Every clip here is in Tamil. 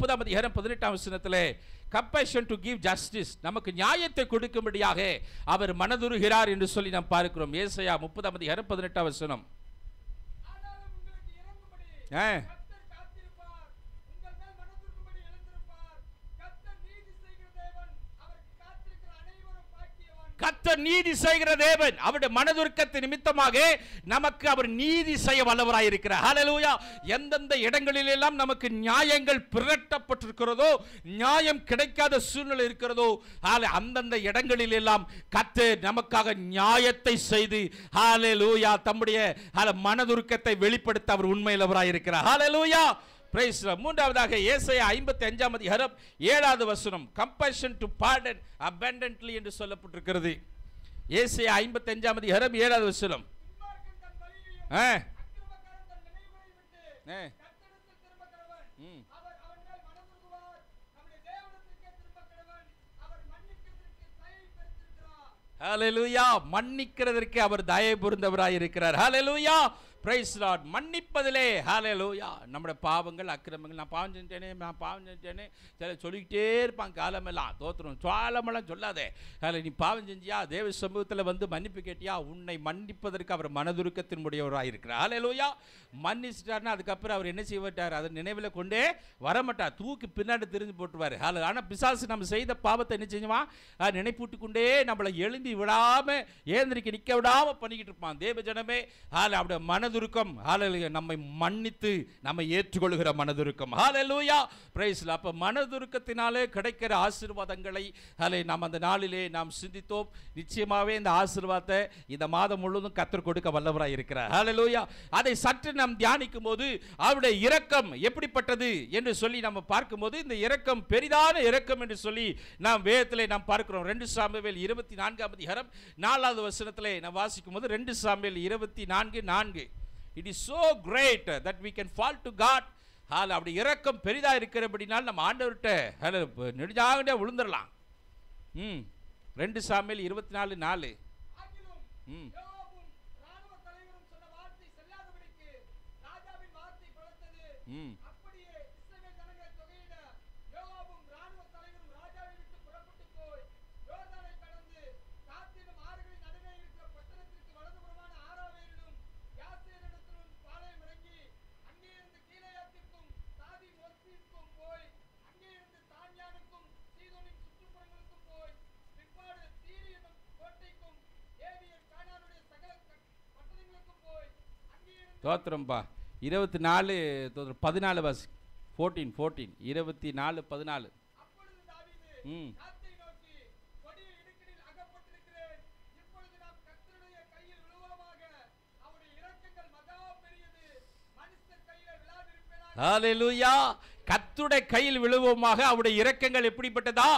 30:18 கம்பேஷன் டு கிவ் ஜஸ்டிஸ், நமக்கு நியாயத்தை கொடுக்கும்படியாக அவர் மனதுருகிறார் என்று சொல்லி நாம் பார்க்கிறோம். ஏசாயா 30:18 கர்த்தர் நீதி செய்கிற தேவன், அவருடைய மனதுருக்கத்தின் நிமித்தமாக நமக்கு அவர் நீதி செய்ய வல்லவராய் இருக்கிறார். ஹல்லேலூயா. எந்தெந்த இடங்களில் எல்லாம் நமக்கு நியாயங்கள் பிரட்டப்பட்டிருக்கிறதோ, நியாயம் கிடைக்காத சூழ்நிலை இருக்கிறதோ, அந்தந்த இடங்களில் எல்லாம் கர்த்தர் நமக்காக நியாயத்தை செய்து ஹல்லேலூயா தம்முடைய மனதுருக்கத்தை வெளிப்படுத்த அவர் உண்மையுள்ளவராய் இருக்கிறார். ஹல்லேலூயா. மூன்றாவதாக ஏசாயா 55:7 கம்பேஷன் டு பார்டன் abundantly என்று சொல்லப்பட்டிருக்கிறது. ஏசாயா 55:7 ஹல்லேலூயா. மன்னிக்கிறதற்கு அவர் தயை புரிந்தவராய் இருக்கிறார். ஹல்லேலூயா. Praise Lord. மன்னிப்பதிலே ஹல்லேலூயா. நம்முடைய பாவங்கள் அக்கிரமங்கள், நான் பாவம் செஞ்சேனே சொல்லிக்கிட்டே இருப்பாங்க காலமெல்லாம். தோத்திரம் சுவாலமெல்லாம் சொல்லாதே. நீ பாவம் செஞ்சியா, தேவ சமூகத்தில் வந்து மன்னிப்பு கேட்டியா, உன்னை மன்னிப்பதற்கு அவர் மனதுருக்கத்தின் உடையவராக இருக்கிறார். ஹல்லேலூயா. மன்னிச்சிட்டார்னா அதுக்கப்புறம் அவர் என்ன செய்வார், அதை நினைவில் கொண்டே வரமாட்டார், தூக்கி பின்னாடி தெரிஞ்சு போட்டுருவார். ஆனால் பிசாசு நம்ம செய்த பாவத்தை என்ன செஞ்சுவான், நினைப்பூட்டு கொண்டே நம்மளை எழும்பி விடாமல் ஏந்திரிக்க நிற்க விடாமல் பண்ணிக்கிட்டு இருப்பான். தேவ ஜனமே அவருடைய மனதுருக்கம் ஹல்லேலூயா, நம்மை மன்னித்து நம்மை ஏற்றுக்கொள்கிற மனதுருக்கம். ஹல்லேலூயா. Praise Lord. அப்ப மனதுருக்கத்தினாலே கிடைக்கிற ஆசீர்வாதங்களை நாம் அந்த நாளிலே நாம் சிந்தித்தோம். நிச்சயமாகவே இந்த ஆசீர்வாதத்தை இந்த மாதம் முழுவதும் கர்த்தர் கொடுக்க வல்லவராய் இருக்கிறார். ஹல்லேலூயா. அதை சற்று நாம் தியானிக்கும் போது அவருடைய இரக்கம் எப்படிப்பட்டது என்று சொல்லி நம்ம பார்க்கும்போது, இந்த இரக்கம் பெரிதான இரக்கம் என்று சொல்லி நாம் வேதத்திலே நாம் பார்க்கிறோம். 2 சாமுவேல் 24:4 நாம் வாசிக்கும் போது 2 Samuel 24:4 It is so great that we can fall to God. அப்படி இரக்கம் பெரிதா இருக்கிறபடினால் நம்ம ஆண்டவர்கிட்ட நெடுஞ்சாக விழுந்துடலாம். 2 சாமுவேல் 24:4 தோத்திரம்பா 24:14 வாசி. 14 24:14 ஹல்லேலூயா. கர்த்தருடைய கையில் விழுவோமாக. அவருடைய இரக்கங்கள் எப்படிப்பட்டதா,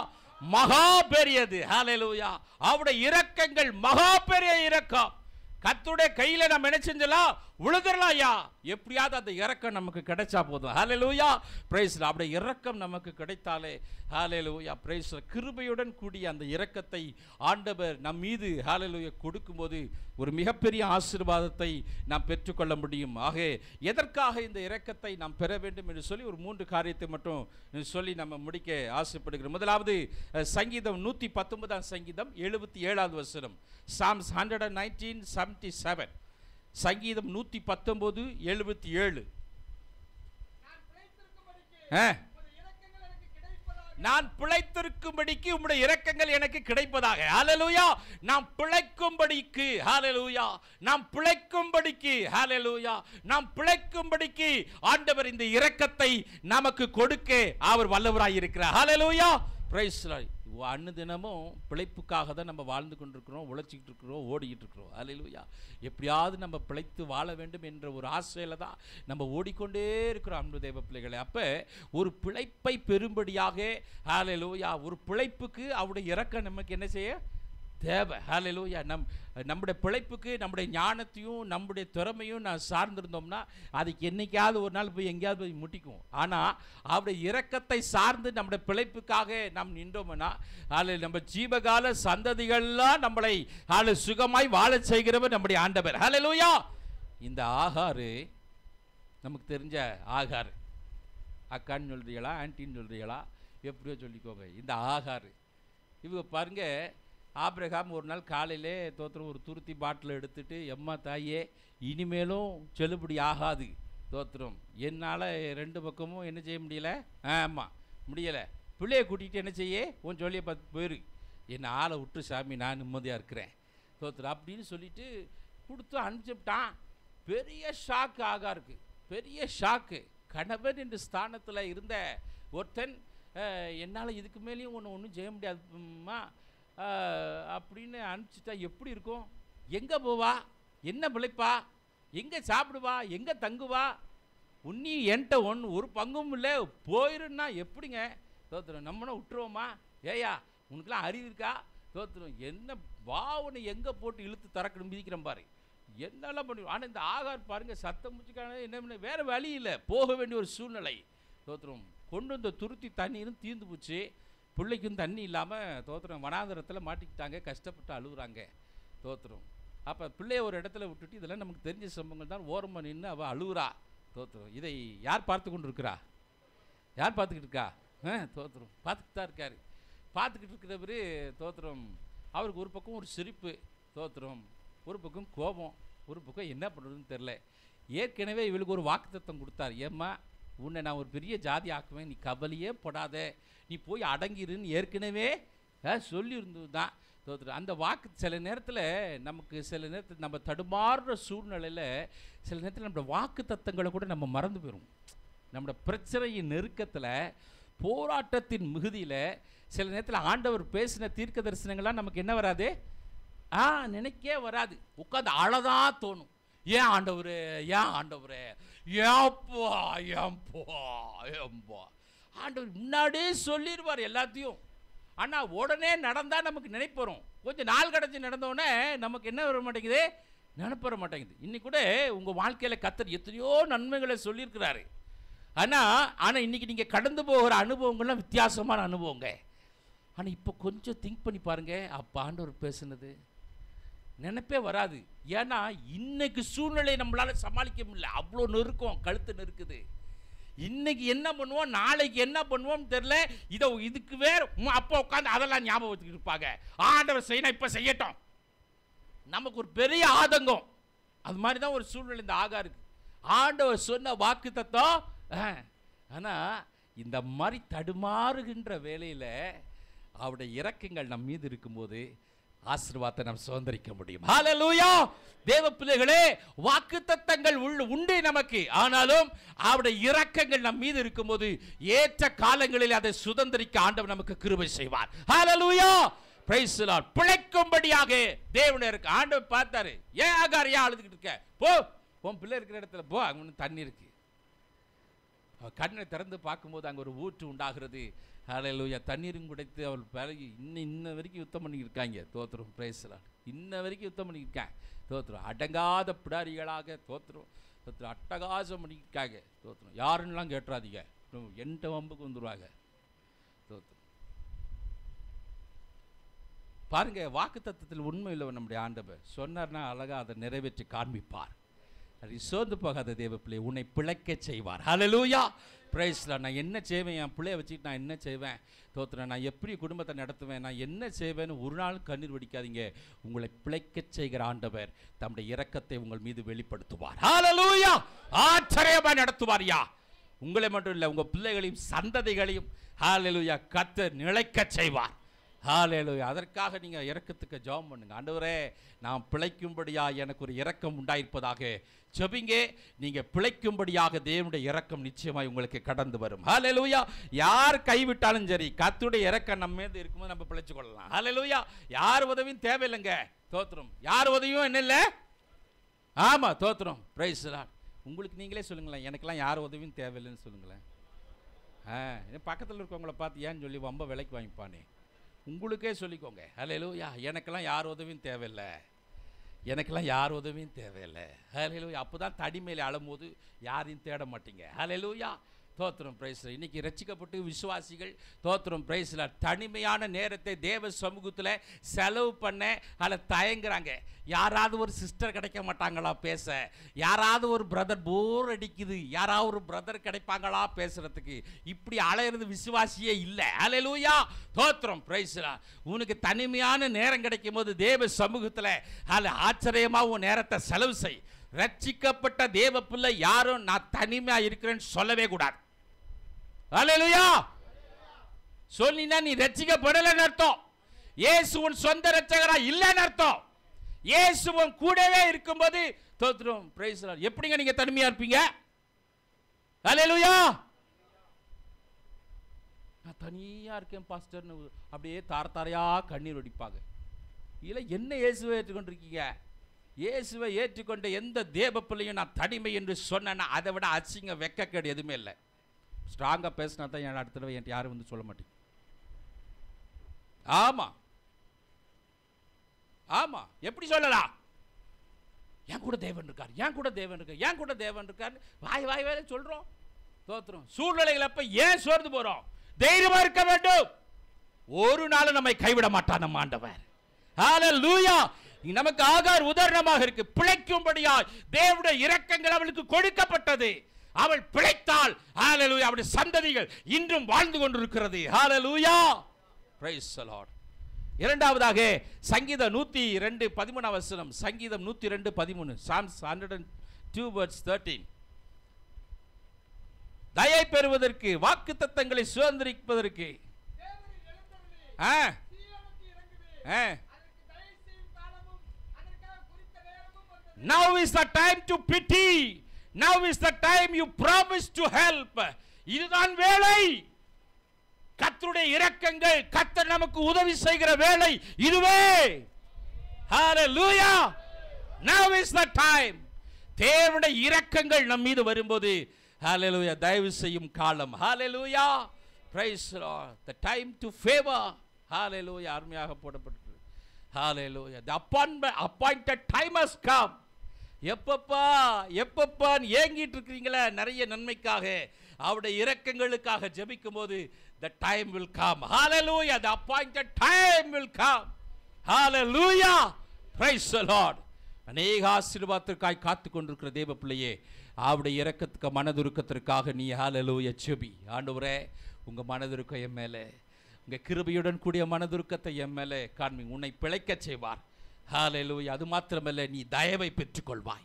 மகா பெரியது. ஹல்லேலூயா. அவருடைய இரக்கங்கள் மகா பெரிய இரக்கம். கர்த்தருடைய கையில நம்ம என்ன செஞ்சலாம், விழுந்துடலாம். ஐயா எப்படியாவது அந்த இரக்கம் நமக்கு கிடைச்சா போதும். ஹல்லேலூயா. Praise Lord. அப்படியே இரக்கம் நமக்கு கிடைத்தாலே ஹல்லேலூயா. Praise Lord. கிருபையுடன் கூடிய அந்த இரக்கத்தை ஆண்டவர் நம் மீது ஹல்லேலூயா கொடுக்கும்போது ஒரு மிகப்பெரிய ஆசீர்வாதத்தை நாம் பெற்றுக்கொள்ள முடியும். ஆக எதற்காக இந்த இரக்கத்தை நாம் பெற வேண்டும் என்று சொல்லி ஒரு 3 காரியத்தை மட்டும் சொல்லி நம்ம முடிக்க ஆசைப்படுகிறோம். முதலாவது சங்கீதம் 119 சங்கீதம் 77 Psalms 119:77 சங்கீதம் 119:77 நான் பிழைத்திருக்கும்படிக்கு உம்முடைய இரக்கங்கள் எனக்கு கிடைப்பதாக. ஹல்லேலூயா. நாம் பிழைக்கும்படிக்கு. ஹல்லேலூயா. நாம் பிழைக்கும்படிக்கு. ஹல்லேலூயா. நாம் பிழைக்கும்படிக்கு ஆண்டவர் இந்த இரக்கத்தை நமக்கு கொடுக்க அவர் வல்லவராய் இருக்கிறார். ஹல்லேலூயா. Praise Lord. அன்னுதினமும் பிழைப்புக்காக தான் நம்ம வாழ்ந்து கொண்டிருக்கிறோம், உழைச்சிக்கிட்டு இருக்கிறோம், ஓடிக்கிட்டு இருக்கிறோம். ஹல்லேலூயா. எப்படியாவது நம்ம பிழைத்து வாழ வேண்டும் என்ற ஒரு ஆசையில் தான் நம்ம ஓடிக்கொண்டே இருக்கிறோம் அன்பு தேவ பிள்ளைகளை. அப்போ ஒரு பிழைப்பை பெறும்படியாக ஹல்லேலூயா, ஒரு பிழைப்புக்கு அவருடைய இரக்கம் நமக்கு என்ன செய்ய தேவை. ஹல்லேலூயா. நம்முடைய பிழைப்புக்கு நம்முடைய ஞானத்தையும் நம்முடைய திறமையும் நான் சார்ந்திருந்தோம்னா அதுக்கு என்னைக்காவது ஒரு நாள் போய் எங்கேயாவது போய் முட்டிக்கும். ஆனால் அவருடைய இரக்கத்தை சார்ந்து நம்முடைய பிழைப்புக்காக நாம் நின்றோம்னா அதில் நம்ம ஜீவகால சந்ததிகள்லாம் நம்மளை அதில் சுகமாய் வாழ செய்கிறவர் நம்முடைய ஆண்டவர். ஹல்லேலூயா. இந்த ஆகாரு நமக்கு தெரிஞ்ச ஆகார் அக்கான்னு சொல்கிறீங்களா, ஆன்ட்டின்னு சொல்கிறீங்களா, எப்படியோ சொல்லிக்கோங்க. இந்த ஆகார் இவங்க பாருங்க, ஆபிரகாம் ஒரு நாள் காலையிலே தோத்திரம் ஒரு துருத்தி பாட்டில் எடுத்துட்டு, எம்மா தாயே இனிமேலும் செல்லுபடி ஆகாது தோத்திரம், என்னால் 2 பக்கமும் என்ன செய்ய முடியலை, ஆமாம் முடியலை, பிள்ளையை கூட்டிகிட்டு என்ன செய்ய உன் சொல்லியை பார்த்து போயிரு, என்னை ஆளை விட்டு சாமி நான் நிம்மதியாக இருக்கிறேன் தோத்திரம் அப்படின்னு சொல்லிட்டு கொடுத்து அனுப்பிச்சுட்டான். பெரிய ஷாக்கு ஆகாருக்கு, பெரிய ஷாக்கு. கணவன் என்ற ஸ்தானத்தில் இருந்த ஒருத்தன் என்னால் இதுக்கு மேலேயும் ஒன்றும் செய்ய முடியாதுமா அப்படின்னு அனுப்பிச்சிட்டா எப்படி இருக்கும்? எங்கே போவா, என்ன பிழைப்பா, எங்கே சாப்பிடுவா, எங்கே தங்குவா, உன்னி என்கிட்ட ஒரு பங்கும் இல்லை, போயிருன்னா எப்படிங்க தோத்துரும்? நம்மனா விட்டுருவோமா? ஏயா உனக்குலாம் அறிவு இருக்கா தோத்துரும்? என்ன வாவனை எங்கே போட்டு இழுத்து திறக்கணும் மிதிக்கிறேன் பாரு, என்னெல்லாம் பண்ணுவோம். ஆனால் இந்த ஆகார் பாருங்கள் சத்தம் முடிச்சுக்கான என்ன பண்ண, வேறு வழி இல்லை, போக வேண்டிய ஒரு சூழ்நிலை தோத்துரும். கொண்டு வந்த துருத்தி தண்ணீரும் தீர்ந்து போச்சு, பிள்ளைக்கும் தண்ணி இல்லாமல் தோத்திரம் வனாந்தரத்தில் மாட்டிக்கிட்டாங்க, கஷ்டப்பட்டு அழுகுறாங்க தோத்திரம். அப்போ பிள்ளைய ஒரு இடத்துல விட்டுட்டு, இதெல்லாம் நமக்கு தெரிஞ்ச சம்பவங்கள் தான், ஓரமாக நின்று அவள் அழுகுறா தோத்திரம். இதை யார் பார்த்து கொண்டு இருக்கிறா, யார் பார்த்துக்கிட்டு இருக்கா? தோத்திரம் பார்த்துக்கிட்டு தான் இருக்கார். பார்த்துக்கிட்டு இருக்கிறவர் தோத்திரம், அவருக்கு ஒரு பக்கம் ஒரு சிரிப்பு தோத்திரம், ஒரு பக்கம் கோபம், ஒரு பக்கம் என்ன பண்ணுறதுன்னு தெரில. ஏற்கனவே இவளுக்கு ஒரு வாக்குத்தத்தம் கொடுத்தார், ஏம்மா உன்னை நான் ஒரு பெரிய ஜாதி ஆக்குவேன், நீ கவலையே படாத, நீ போய் அடங்கிருன்னு ஏற்கனவே சொல்லியிருந்தது தான் தோத்துரும். அந்த வாக்கு சில நேரத்தில் நமக்கு, சில நேரத்தில் நம்ம தடுமாறுற சூழ்நிலையில் சில நேரத்தில் நம்மளோட வாக்கு தத்தங்களை கூட நம்ம மறந்து போயிடும். நம்மளோட பிரச்சனையின் நெருக்கத்தில், போராட்டத்தின் மிகுதியில் சில நேரத்தில் ஆண்டவர் பேசின தீர்க்க தரிசனங்கள்லாம் நமக்கு என்ன வராது, நினைக்கே வராது, உட்காந்து அழதான் தோணும். ஏன் ஆண்டவரே, ஏன் ஆண்டவரே, ஏப்பா ஏம்பா ஏம்பா. ஆண்டவர் முன்னாடியே சொல்லிடுவார் எல்லாத்தையும், ஆனால் உடனே நடந்தால் நமக்கு நினைப்பு வரும். கொஞ்சம் நாள் கிடச்சி நடந்தோடனே நமக்கு என்ன வர மாட்டேங்குது, நினைப்பு வர மாட்டேங்குது. இன்னைக்கு கூட உங்கள் வாழ்க்கையில் கர்த்தர் எத்தனையோ நன்மைகளை சொல்லியிருக்கிறாரு. ஆனால் இன்றைக்கி நீங்கள் கடந்து போகிற அனுபவங்கள்லாம் வித்தியாசமான அனுபவங்க. ஆனால் இப்போ கொஞ்சம் திங்க் பண்ணி பாருங்கள், அப்போ ஆண்டவர் பேசுனது நினைப்பே வராது. ஏன்னா இன்னைக்கு சூழ்நிலை நம்மளால் சமாளிக்க முடியல, அவ்வளோ நெருக்கம், கழுத்து நெருக்குது. இன்னைக்கு என்ன பண்ணுவோம், நாளைக்கு என்ன பண்ணுவோம் தெரியல. இதுக்கு வேறு அப்போ உட்காந்து அதெல்லாம் ஞாபகம் வச்சுக்கிட்டு இருப்பாங்க. ஆண்டவர் செய்யணும், இப்போ செய்யட்டும், நமக்கு ஒரு பெரிய ஆதங்கம். அது மாதிரி தான் ஒரு சூழ்நிலை இந்த ஆகாருக்கு. ஆண்டவர் சொன்ன வாக்கு தத்தம். ஆனால் இந்த மாதிரி தடுமாறுகின்ற வேலையில் அவருடைய இரக்கங்கள் நம் மீது இருக்கும்போது ஆசீர்வாதத்தை நாம் சுதந்திரிக்க முடியும். ஹல்லேலூயா. தேவ பிள்ளைகளே, வாக்குத்தத்தங்கள் உண்டு நமக்கு, ஆனாலும் அவருடைய இரக்கங்கள் நம் மீது இருக்கும்போது ஏற்ற காலங்களில் அதை சுதந்திரிக்க ஆண்டவர் நமக்கு கிருபை செய்வார். ஹல்லேலூயா. Praise the Lord. பிழைக்கும்படியாக தேவனே இருக்கு. ஆண்டவர் பார்த்தாரு, ஏன் ஆகார் ஏன் அழுதுகிட்டு இருக்க, போ உன் பிள்ளை இருக்கிற இடத்துல போ, அங்கே ஒன்று தண்ணி இருக்கு. கண்ணை திறந்து பார்க்கும்போது அங்கே ஒரு ஊற்று உண்டாகிறது. ஹல்லேலூயா. தண்ணீரும் குடைத்து அவள் பிறகு இன்ன வரைக்கும் யுத்தம் பண்ணியிருக்காங்க தோத்திரம். Price the Lord. இன்ன வரைக்கும் யுத்தம் பண்ணியிருக்காங்க தோத்திரம். அடங்காத பிடாரிகளாக தோத்திரம் தோத்திரம் அட்டகாசம் பண்ணியிருக்காங்க தோத்திரம். யாருன்னெலாம் கேட்டுறாதீங்க, என்கிட்ட வம்புக்கு வந்துடுவாங்க தோத்திரம். பாருங்க, வாக்கு தத்தத்தில் உண்மை இல்லை நம்முடைய ஆண்டவர் சொன்னார்னா அழகாக அதை நிறைவேற்றி காண்பிப்பார். அது சோர்ந்து போகாத தேவ பிள்ளை, உன்னை பிழைக்க செய்வார். ஹல்லேலூயா. Praise the Lord. நான் என்ன செய்வேன், என் பிள்ளைய வச்சுக்கிட்டு நான் என்ன செய்வேன் தோத்திரம், நான் எப்படி குடும்பத்தை நடத்துவேன், நான் என்ன செய்வேன்னு ஒரு நாள் கண்ணீர் வடிக்காதீங்க. உங்களை பிழைக்க செய்கிற ஆண்டவர் தம்முடைய இரக்கத்தை உங்கள் மீது வெளிப்படுத்துவார். ஹல்லேலூயா. ஆச்சரியமாக நடத்துவார்யா. உங்களை மட்டும் இல்லை, உங்கள் பிள்ளைகளையும் சந்ததிகளையும் ஹல்லேலூயா கர்த்தர் நிலைக்க செய்வார். ஹல்லேலூயா. அதற்காக நீங்கள் இரக்கத்துக்கு ஜெபம் பண்ணுங்க. ஆண்டவரே, நான் பிழைக்கும்படியா எனக்கு ஒரு இரக்கம் உண்டாயிருப்பதாக ஜெபிங்க. நீங்கள் பிழைக்கும்படியாக தேவனுடைய இரக்கம் நிச்சயமாய் உங்களுக்கு கடந்து வரும். ஹல்லேலூயா. யார் கைவிட்டாலும் சரி, கர்த்தருடைய இரக்கம் நம்ம மீது இருக்கும்போது நம்ம பிழைச்சு கொள்ளலாம். ஹல்லேலூயா. யார் உதவியும் தேவையில்லைங்க தோத்திரம். யார் உதவியும் என்ன இல்லை, ஆமாம் தோத்திரம். Price the Lord. உங்களுக்கு நீங்களே சொல்லுங்களேன், எனக்கெல்லாம் யார் உதவியும் தேவையில்லைன்னு சொல்லுங்களேன். பக்கத்தில் இருக்கவங்கள பார்த்து ஏன்னு சொல்லி ரொம்ப விலைக்கு வாங்கிப்பானே, உங்களுக்கே சொல்லிக்கோங்க. ஹல்லேலூயா. எனக்கெல்லாம் யார் உதவியும் தேவையில்லை, எனக்கெல்லாம் யார் உதவியும் தேவையில்லை. ஹல்லேலூயா. அப்போ தான் தடிமையில் அழும்போது யாரையும் தேட மாட்டீங்க. ஹல்லேலூயா. தோத்திரம் பிரைஸ். இன்னைக்கு ரட்சிக்கப்பட்டு விசுவாசிகள் தோத்திரம் பிரைஸ்ல தனிமையான நேரத்தை தேவ சமூகத்தில் செலவு பண்ண அதில் தயங்குறாங்க. யாராவது ஒரு சிஸ்டர் கிடைக்க மாட்டாங்களா பேச, யாராவது ஒரு பிரதர் போர் அடிக்குது, யாராவது ஒரு பிரதர் கிடைப்பாங்களா பேசுறதுக்கு, இப்படி அலையிறது விசுவாசியே இல்லை. ஹல்லேலூயா தோத்திரம் பிரைஸ்ல. உனக்கு தனிமையான நேரம் கிடைக்கும் போது தேவ சமூகத்தில் அதில் ஆச்சரியமா உன் நேரத்தை செலவு செய். ரட்சிக்கப்பட்ட தேவ பிள்ளை யாரும் நான் தனிமையா இருக்கிறேன்னு சொல்லவே கூடாது. ஹல்லேலூயா. சொல்லினா நீ ரட்சிக்கப்படலைன்னு அர்த்தம். இயேசு உன் சொந்த ரட்சகரா இல்லைன்னு அர்த்தம். இயேசு உன் கூடவே இருக்கும்போது தோத்திரம் பிரைஸ் தி லார்ட். எப்படிங்க நீங்க தனிமையா இருப்பீங்க? ஹல்லேலூயா. நான் தனியா இருக்கேன் பாஸ்டர்னு அப்படியே தாரதாரையா கண்ணீர் வடிப்பாங்க. இல்ல என்ன இயேசுவை ஏற்றுக்கொண்டிருக்கீங்க? இயேசுவை ஏற்றுக்கொண்ட எந்த தேவ பிள்ளையும் நான் தனிமை என்று சொன்னேன்னா அதை விட அசிங்க வெக்கக்கேடு எதுவுமே இல்லை. ஸ்ட்ராங்காக பேசினா தான் என் அடுத்த தடவை என்கிட்ட யாரும் வந்து சொல்ல மாட்டேங்க. ஆமாம் ஆமாம், எப்படி சொல்லலாம்? என் கூட தேவன் இருக்கார், என் கூட தேவன் இருக்கார், என் கூட தேவன் இருக்கார் வாய் வாய் வேலை சொல்கிறோம். தோத்துறோம். சூழ்நிலைகள் அப்போ ஏன் சோர்ந்து போகிறோம்? தைரியமாக இருக்க வேண்டும். ஒரு நாள் நம்மை கைவிட மாட்டான் நம்ம ஆண்டவர். ஹல்லேலூயா. நமக்கு ஆகார் உதாரணமாக இருக்கு. பிழைக்கும்படியாய் தேவனுடைய இரக்கங்கள் அவளுக்கு கொடுக்கப்பட்டது. அவள் பிழைத்தாள். ஹல்லேலூயா. அவளுடைய சந்ததிகள் இன்றும் வாழ்ந்து கொண்டிருக்கிறது. ஹல்லேலூயா. Praise the Lord. இரண்டாவதாக சங்கீதம் 102:13 வசனம். சங்கீதம் 102:13. Psalms 102:13. தயை பெறுவதற்கு, வாக்குத்தத்தங்களை சுதந்திரிப்பதற்கு Now is the time to pity. Now is the time you promise to help. இதுதான் வேளை. கர்த்தருடைய இரக்கங்கள், கர்த்தர் நமக்கு உதவி செய்கிற வேளை இதுவே. ஹல்லேலூயா. Now is the time. தேவனுடைய இரக்கங்கள் நம் மீது வரும்போது ஹல்லேலூயா தயவு செய்யும் காலம். ஹல்லேலூயா. Praise the Lord. The time to favor. ஹல்லேலூயா. அருமையாக போடப்பட்டிருக்கிறது. ஹல்லேலூயா. The appointed time has come. எப்பப்பா ஏங்கிட்டு இருக்கிறீங்களா நிறைய நன்மைக்காக, அவருடைய இரக்கங்களுக்காக ஜெபிக்கும் போது the time will come. Hallelujah. The appointed time will come. Hallelujah. Praise the Lord. அநேக ஆசீர்வாதத்திற்காய் காத்து கொண்டிருக்கிற தேவ பிள்ளையே, அவருடைய இரக்கத்துக்கு மனதுருக்கத்திற்காக நீ ஹல்லேலூயா ஜெபி. ஆண்டவரே உங்க மனதுருக்கம் என் மேலே, உங்க கிருபையுடன் கூடிய மனதுருக்கத்தை என் மேலே காண்பி. உன்னை பிழைக்க செய்வார். ஹல்லேலூயா. அது மாத்திரமல்ல, நீ தயவை பெற்றுக்கொள்வாய்.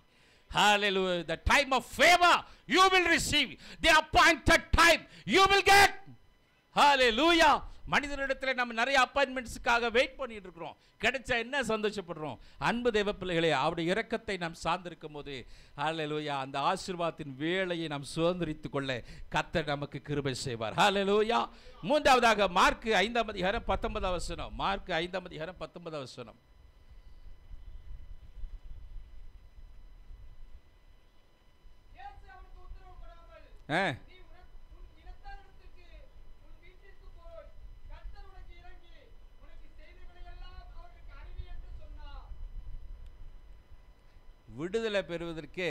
Hallelujah. The time of favor you will receive. The appointed time you will get. Hallelujah. மனிதனிடத்தில் நம்ம நிறைய அப்பாயின்மெண்ட்ஸுக்காக வெயிட் பண்ணிட்டு இருக்கிறோம். கிடைச்சா என்ன சந்தோஷப்படுறோம்? அன்பு தேவ பிள்ளைகளே, அவருடைய இரக்கத்தை நாம் சார்ந்திருக்கும் போது ஹல்லேலூயா அந்த ஆசீர்வாதத்தின் வேளையை நாம் சுதந்திரித்துக் கொள்ள கர்த்தர் நமக்கு கிருபை செய்வார். ஹல்லேலூயா. மூன்றாவதாக மார்க் 5:19 வசனம். மார்க் 5:19 வசனம். விடுதலை பெறுவதற்கு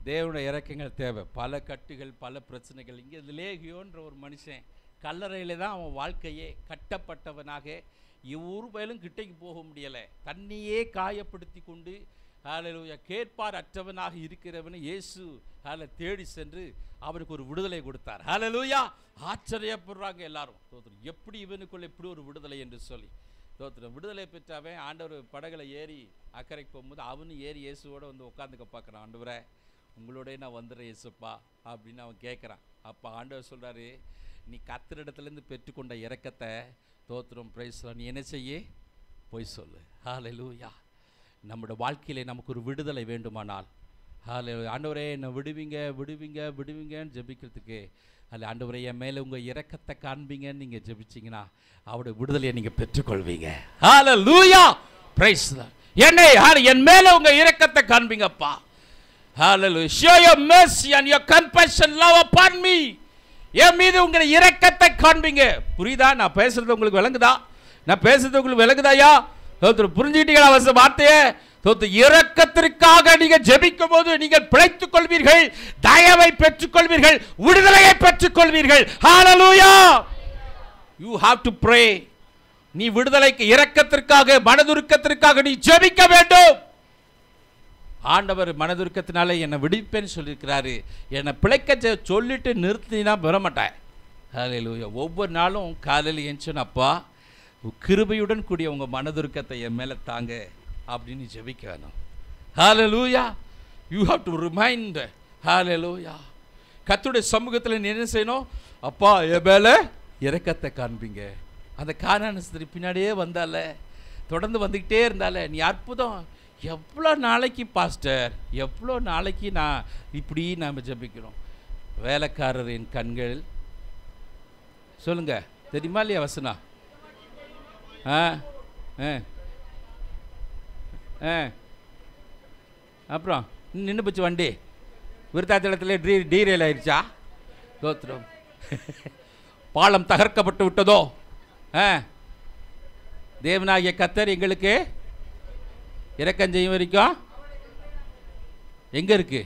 தேவனுடைய இரக்கங்கள் தேவை. பல கட்டுகள், பல பிரச்சனைகள். இங்கே லேகியோன்ற ஒரு மனுஷன் கல்லறையில் தான் அவன் வாழ்க்கையே கட்டப்பட்டவனாக இவ்வொரு பயலும் கிட்டைக்கு போக முடியலை. தண்ணியே காயப்படுத்தி கொண்டு ஹல்லேலூயா கேட்பார் அற்றவனாக இருக்கிறவனை இயேசு தேடி சென்று அவனுக்கு ஒரு விடுதலை கொடுத்தார். ஹல்லேலூயா. ஆச்சரியப்படுறாங்க எல்லாரும். எப்படி இவனுக்குள்ள எப்படி ஒரு விடுதலை என்று சொல்லி தோத்திரம். விடுதலை பெற்றவன் ஆண்டவர் படகுல ஏறி அக்கறைக்கு போகும்போது அவனும் ஏறி இயேசுவோட வந்து உட்காந்துக்க பார்க்குறான். ஆண்டவரே உங்களோட நான் வந்துடுறேன் இயேசுப்பா அப்படின்னு அவன் கேட்குறான். அப்போ ஆண்டவர் சொல்கிறாரு, நீ கர்த்தரிடத்துலேருந்து பெற்றுக்கொண்ட இரக்கத்தை தோத்திரம் பிரைஸ் நீ என்ன செய்ய போய் சொல்லு. ஹல்லேலூயா. நம்முடைய வாழ்க்கையிலே நமக்கு ஒரு விடுதலை வேண்டுமானால் ஹல்லேலூயா ஆண்டவரே என்னை விடுவீங்க விடுவீங்க விடுவீங்கன்னு ஜெபிக்கிறதுக்கு அல்ல ஆண்டவரே என் மேலே உங்கள் இரக்கத்தை காண்பீங்கன்னு நீங்கள் ஜெபிச்சிங்கன்னா அவருடைய விடுதலையை நீங்கள் பெற்றுக்கொள்வீங்க. ஹல்லேலூயா. பிரைஸ் என்னை என் மேலே உங்கள் இரக்கத்தை காண்பீங்கப்பா. ஹல்லேலூயா. Show your mercy and your compassion love upon me. என் மீது உங்கள் இரக்கத்தை காண்பீங்க. புரியுதா? நான் பேசுறது உங்களுக்கு விளங்குதா? நான் பேசுறது உங்களுக்கு விளங்குதாயா? புரிஞ்சுக்கிட்டீங்களா வார்த்தையே? இரக்கத்திற்காக நீங்கள் ஜெபிக்கும் போது நீங்கள் பிழைத்துக் கொள்வீர்கள், தயவை பெற்றுக் கொள்வீர்கள், விடுதலையை பெற்றுக் கொள்வீர்கள். ஹalleluya. You have to pray. நீ விடுதலைக்கு, இரக்கத்திற்காக, மனதுருக்கத்திற்காக நீ ஜெபிக்க வேண்டும். ஆண்டவர் மனதுருக்கத்தினாலே என்னை விடுவிப்பேன்னு சொல்லியிருக்கிறாரு. என்னை பிழைக்க சொல்லிட்டு நிறுத்தினா பெறமாட்டேன். ஹalleluya. ஒவ்வொரு நாளும் காலையில் எழுந்துச்சேன், அப்பா கிருபையுடன் கூடிய உங்கள் மனதுருக்கத்தை என் மேலே தாங்க அப்படின்னு ஜெபிக்க வேணும். ஹalleluya. You have to remind. ஹalleluya. கர்த்தருடைய சமூகத்தில் நீ என்ன செய்யணும்? அப்பா என் மேலே இரக்கத்தை காண்பீங்க. அந்த கானான் ஸ்திரீ பின்னாடியே வந்தால, தொடர்ந்து வந்துக்கிட்டே இருந்தால, நீ அற்புதம். எவ்வளோ நாளைக்கு பாஸ்டர், எவ்வளோ நாளைக்கு நான் இப்படி நாம் ஜெபிக்கிறோம்? வேலைக்காரரின் கண்கள், சொல்லுங்க, தெரியுமா இல்லையா வசனம்? அப்புறம் நின்று போச்சு வண்டி, விருத்தாச்சலத்தில் டீரெயில் ஆயிடுச்சா? தோத்திரம். பாலம் தகர்க்கப்பட்டு விட்டதோ? தேவனாகிய கர்த்தர் எங்களுக்கு இரக்கம் செய்யும் வரைக்கும் எங்க இருக்கு?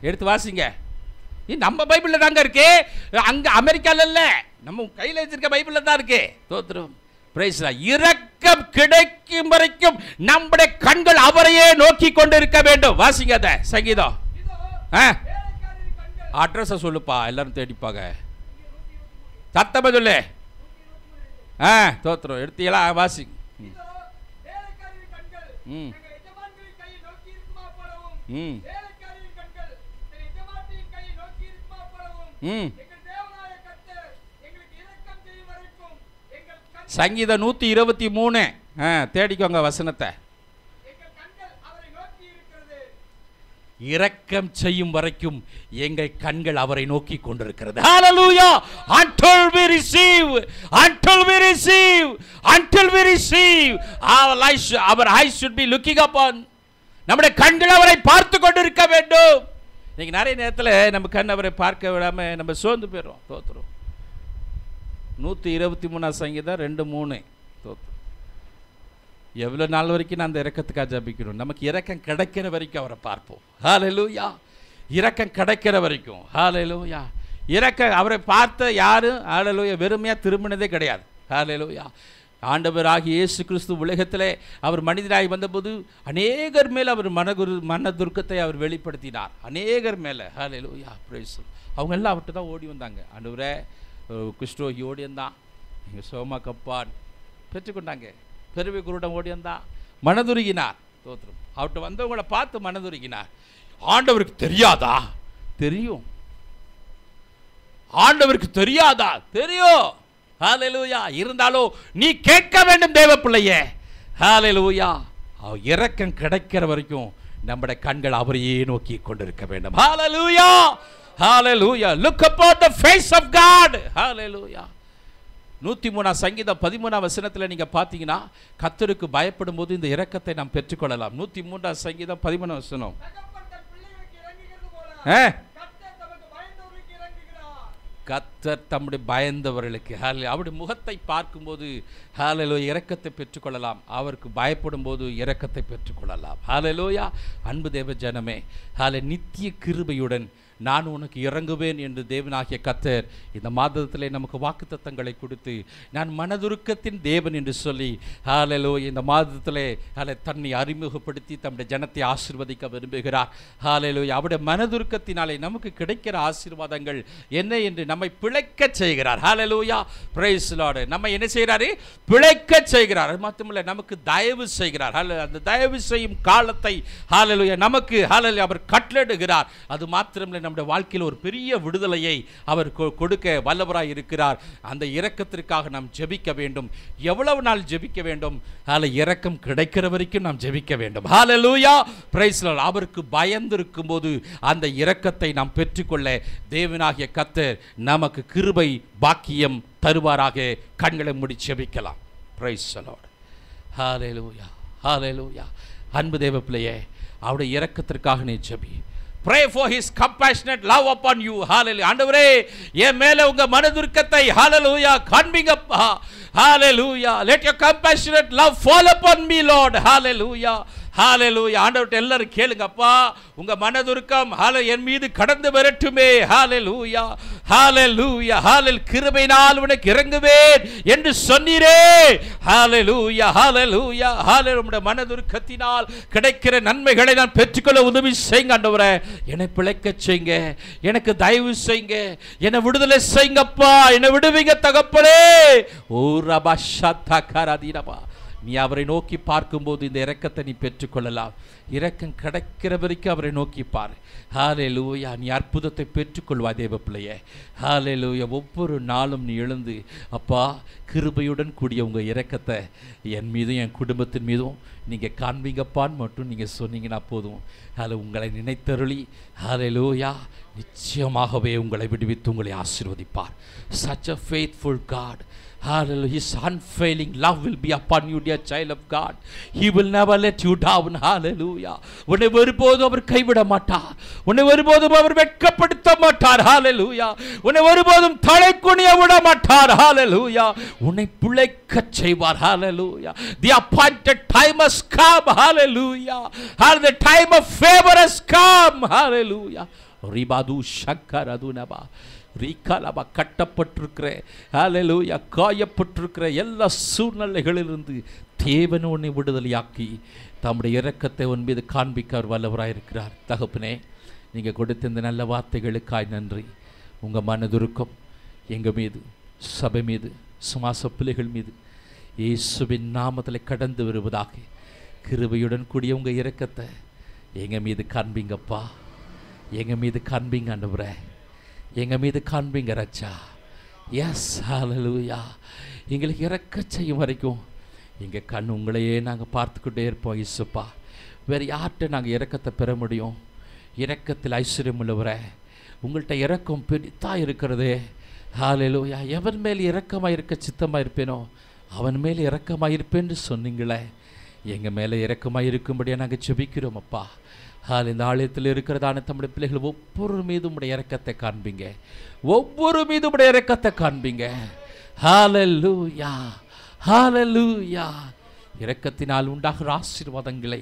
எடுத்து வாசிங்க. நம்ம பைபிளில் தாங்க இருக்கு, அங்க அமெரிக்கால இல்ல, நம்ம கையில் வச்சிருக்க பைபிளில் தான் இருக்கு. தோத்திரம். இரக்கம் கிடைக்கும் வரைக்கும் நம்முடைய கண்கள் அவரையே நோக்கி கொண்டு இருக்க வேண்டும். வாசிங்க அத சங்கீதம். அட்ரஸை சொல்லுப்பா, எல்லாரும் தேடிப்பாங்க. சத்தமா சொல்லு. தோத்திரம். எடுத்தீங்களா? வாசி. சங்கீதம் 123 தேடிக்கோங்க வசனத்தை. இரக்கம் செய்யும் வரைக்கும் எங்கள் கண்கள் அவரை நோக்கி கொண்டிருக்கிறது. ஹalleluya. until we receive our eyes should be looking upon. நம்முடைய கண்கள் அவரை பார்த்து கொண்டிருக்க வேண்டும். இன்னைக்கு நிறைய நேரத்தில் நம்ம கண் அவரை பார்க்க விடாம நம்ம சோர்ந்து போயிடும். தோத்துறோம். 123 சங்கீதம் 2-3. தோத்துறோம். எவ்வளோ நாள் வரைக்கும் நான் அந்த இரக்கத்துக்காக ஜபிக்கணும்? நமக்கு இரக்கம் கிடைக்கிற வரைக்கும் அவரை பார்ப்போம். ஹalleluya. இரக்கம் கிடைக்கிற வரைக்கும். ஹalleluya. அவரை பார்த்த யாரும் ஹalleluya வெறுமையாக திரும்பினதே கிடையாது. ஹalleluya. ஆண்டவராகிய இயேசு கிறிஸ்து உலகத்திலே அவர் மனிதனாய் வந்தபோது அநேகர் மேல் அவர் மனதுருக்கத்தை அவர் வெளிப்படுத்தினார். அநேகர் மேலே. ஹalleluya. பிரைஸ். அவங்க எல்லாம் அவர்கிட்ட தான் ஓடி வந்தாங்க. ஆண்டவரே, குஷ்டரோகி ஓடி வந்தான், நீங்கள் சோமா கப்பான் பெற்றுக்கொண்டாங்க. பெருமை குருடம் ஓடி வந்தான், மனதுருகினார். தோத்திரம். அவர்கிட்ட வந்தவங்களை பார்த்து மனதுருகினார். ஆண்டவருக்கு தெரியாதா? தெரியும். ஆண்டவருக்கு தெரியாதா? தெரியும். ஹalleluya. இருந்தாலும் நீ கேட்க வேண்டும் தேவ பிள்ளையே. ஹalleluya. இரக்கம் கிடைக்கிற வரைக்கும் நம்முடைய கண்கள் அவரையே நோக்கி கொண்டிருக்க வேண்டும். ஹalleluya. ஹalleluya. look upon the face of God. ஹalleluya. 103 சங்கீதம் 13 வசனத்தில் நீங்க பார்த்தீங்கன்னா, கர்த்தருக்கு பயப்படும் போது இந்த இரக்கத்தை நாம் பெற்றுக்கொள்ளலாம். 103 சங்கீதம் 13 வசனம். கர்த்தர் தம்முடைய பயந்தவர்களுக்கு அவருடைய முகத்தை பார்க்கும்போது ஹalleluya இரக்கத்தை பெற்றுக்கொள்ளலாம். அவருக்கு பயப்படும் போது இரக்கத்தை பெற்றுக்கொள்ளலாம். ஹalleluya. அன்பு தேவ ஜனமே, நித்திய கிருபையுடன் நான் உனக்கு இறங்குவேன் என்று தேவனாகிய கர்த்தர் இந்த மாதத்திலே நமக்கு வாக்குத்தத்தங்களை கொடுத்து, நான் மனதுருக்கத்தின் தேவன் என்று சொல்லி ஹalleluya இந்த மாதத்திலே தன்னை அறிமுகப்படுத்தி தம்முடைய ஜனத்தை ஆசீர்வதிக்க விரும்புகிறார். ஹalleluya. அவருடைய மனதுருக்கத்தினாலே நமக்கு கிடைக்கிற ஆசீர்வாதங்கள் என்ன என்று நம்மை பிழைக்க செய்கிறார். ஹalleluya. praise the Lord. நம்ம என்ன செய்கிறாரு? பிழைக்க செய்கிறார். அது மட்டுமல்ல, நமக்கு தயவு செய்கிறார். அந்த தயவு செய்யும் காலத்தை ஹalleluya நமக்கு ஹalleluya அவர் கட்டளையிடுகிறார். அது மாத்திரமல்ல, நம்முடைய வாழ்க்கையில் ஒரு பெரிய விடுதலையை அவர் கொடுக்க வல்லவராய் இருக்கிறார். அந்த இரக்கத்திற்காக நாம் ஜெபிக்க வேண்டும். எவ்வளவு நாள் ஜெபிக்க வேண்டும்? இரக்கம் கிடைக்கிற வரைக்கும் நாம் ஜெபிக்க வேண்டும். ஹalleluya. praise the Lord. அவருக்கு பயந்து இருக்கும்போது அந்த இரக்கத்தை நாம் பெற்றுக்கொள்ள தேவனாகிய கர்த்தர் நமக்கு கிருபை பாக்கியம் தருவாராக. கண்களை மூடி ஜெபிக்கலாம். praise the Lord. ஹalleluya. ஹalleluya. அன்பு தேவ பிள்ளையே, அவருடைய இரக்கத்திற்காக நீ JP. Pray for his compassionate love upon you. Hallelujah. ஆண்டவரே, என் மேல உங்க மனதுருக்கத்தை ஹalleluya காண்பீங்கப்பா. Hallelujah. Let your compassionate love fall upon me, Lord. Hallelujah. ஹalleluya. ஆண்டவர்ட்ட எல்லாரும் கேளுங்கப்பா, உங்க மனதுருக்கம் என் மீது கடந்து வரட்டுமே. ஹalleluya, ஹalleluya, ஹalleluya. கிருபையினால் உனக்கு இறங்குவேன் என்று சொன்னீரே. ஹalleluya, ஹalleluya, ஹalleluya. உம்முடைய மனதுருக்கத்தினால் கிடைக்கிற நன்மைகளை நான் பெற்றுக்கொள்ள உதவி செய்யுங்க ஆண்டவரே. என்னை பிழைக்கச் செய்யுங்க, எனக்கு தயவு செய்யுங்க, என்னை விடுதலை செய்யுங்கப்பா, என்னை விடுவீங்க தகப்பனே. ஓ ரபா ஷத்தா கரதிரபா. நீ அவரை நோக்கி பார்க்கும்போது இந்த இரக்கத்தை நீ பெற்றுக்கொள்ளலாம். இரக்கம் கிடைக்கிற வரைக்கும் அவரை நோக்கி பார். ஹalleluya. நீ அற்புதத்தை பெற்றுக்கொள்வாய் தேவ பிள்ளையே. ஹalleluya. ஒவ்வொரு நாளும் நீ எழுந்து, அப்பா கிருபையுடன் கூடிய உங்கள் இரக்கத்தை என் மீதும் என் குடும்பத்தின் மீதும் நீங்கள் காண்பீங்கப்பான்னு மட்டும் நீங்கள் சொன்னீங்கன்னா போதும். அதில் உங்களை நினைத்தருளி ஹalleluya நிச்சயமாகவே உங்களை விடுவித்து உங்களை ஆசீர்வதிப்பார். Such a faithful God. Hallelujah. His unfailing love will be upon you, dear child of God. He will never let you down. Hallelujah. உன்னை ஒருபோதும் அவர் கைவிட மாட்டார். உன்னை ஒருபோதும் அவர் வெட்கப்படுத்த மாட்டார். Hallelujah. உன்னை ஒருபோதும் தலைகுனிய விட மாட்டார். Hallelujah. உன்னை பிழைக்கச் செய்வார். Hallelujah. The appointed time has come. Hallelujah. The time of favor has come. Hallelujah. ரிபாது ஷக்கரதுனபா ரீகாலபா. கட்டப்பட்டிருக்கிற ஹalleluya காயப்பட்டிருக்கிற எல்லா சூழ்நிலைகளிலிருந்து தேவன் உன்னை விடுதலையாக்கி தம்முடைய இரக்கத்தை உன் மீது காண்பிக்க அவர் வல்லவராயிருக்கிறார். தகப்பனே, நீங்கள் கொடுத்த இந்த நல்ல வார்த்தைகளுக்காய் நன்றி. உங்கள் மனதுருக்கம் எங்கள் மீது, சபை மீது, சுமாச பிள்ளைகள் மீது இயேசுவின் நாமத்தில் கடந்து வருவதாக. கிருபையுடன் கூடிய உங்கள் இரக்கத்தை எங்கள் மீது காண்பீங்கப்பா, எங்கள் மீது காண்பீங்க ஆண்டவரே, எங்கள் மீது காண்பீங்க ரச்சா. எஸ் ஹalleluya. எங்களுக்கு இறக்க செய்யும் வரைக்கும் எங்கள் கண் உங்களையே நாங்கள் பார்த்துக்கிட்டே இருப்போம். இயேசுப்பா, வேறு யார்கிட்ட நாங்கள் இரக்கத்தை பெற முடியும்? இரக்கத்தில் ஐஸ்வர்யம் உள்ளவரே, உங்கள்கிட்ட இரக்கம் பெரிதாக இருக்கிறதே. ஹalleluya. எவன் மேல் இரக்கமாக இருக்க சித்தமாக இருப்பேனோ அவன் மேல் இரக்கமாக இருப்பேன்னு சொன்னீங்களே. எங்கள் மேலே இரக்கமாக இருக்கும்படியாக நாங்கள் செபிக்கிறோம் அப்பா. இந்த ஆலயத்தில் இருக்கிறதான தம்முடைய பிள்ளைகள் ஒவ்வொரு மீதும் உடைய இரக்கத்தை காண்பீங்க, ஒவ்வொரு மீதும் உடைய இரக்கத்தை காண்பீங்க. ஹalleluya, ஹalleluya. இரக்கத்தினால் உண்டாகிற ஆசீர்வாதங்களை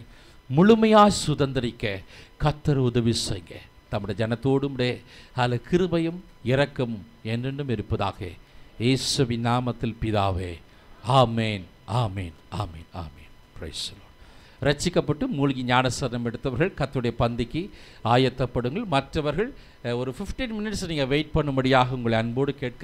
முழுமையாக சுதந்திரிக்க கர்த்தர் உதவி செய்யுங்க. தம்முடைய ஜனத்தோடும் கிருபையும் இரக்கமும் என்றென்றும் இருப்பதாக. இயேசுவின் நாமத்தில் பிதாவே, ஆமேன், ஆமேன், ஆமேன், ஆமேன். Price the Lord. ரட்சிக்கப்பட்டு மூழ்கி ஞானஸ்நானம் எடுத்தவர்கள் கர்த்தருடைய பந்திக்கு ஆயத்தப்படுங்கள். மற்றவர்கள் ஒரு 15 minutes நீங்கள் வெயிட் பண்ணும்படியாக உங்களை அன்போடு கேட்க